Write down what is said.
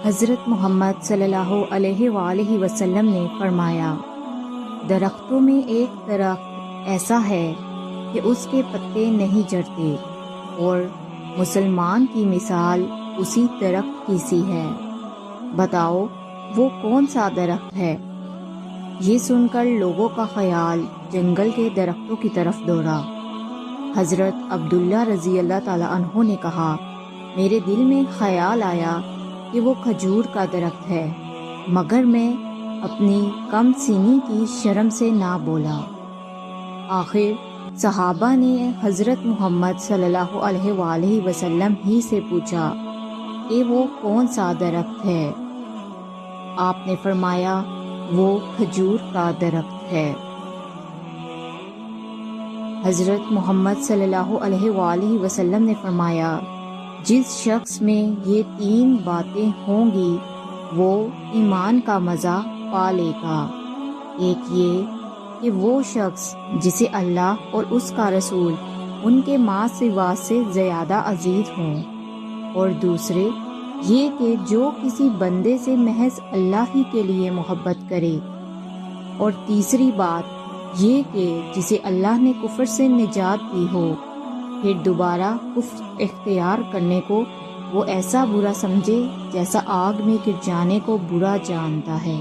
حضرت محمد صلی اللہ علیہ وآلہ وسلم نے فرمایا، درختوں میں ایک درخت ایسا ہے کہ اس کے پتے نہیں جھڑتے، اور مسلمان کی مثال اسی درخت کی سی ہے، بتاؤ وہ کون سا درخت ہے؟ یہ سن کر لوگوں کا خیال جنگل کے درختوں کی طرف دوڑا۔ حضرت عبداللہ رضی اللہ تعالیٰ عنہ نے کہا، میرے دل میں خیال آیا کہ وہ کھجور کا درخت ہے، مگر میں اپنی کم سینی کی شرم سے نہ بولا۔ آخر صحابہ نے حضرت محمد صلی اللہ علیہ وآلہ وسلم ہی سے پوچھا کہ وہ کون سا درخت ہے؟ آپ نے فرمایا، وہ کھجور کا درخت ہے۔ حضرت محمد صلی اللہ علیہ وآلہ وسلم نے فرمایا، جس شخص میں یہ 3 باتیں ہوں گی وہ ایمان کا مزہ پا لے گا۔ ایک یہ کہ وہ شخص جسے اللہ اور اس کا رسول ان کے ماں سوا سے زیادہ عزیز ہوں، اور دوسرے یہ کہ جو کسی بندے سے محض اللہ ہی کے لیے محبت کرے، اور تیسری بات یہ کہ جسے اللہ نے کفر سے نجات دی ہو، پھر دوبارہ کفر اختیار کرنے کو وہ ایسا برا سمجھے جیسا آگ میں گر جانے کو برا جانتا ہے۔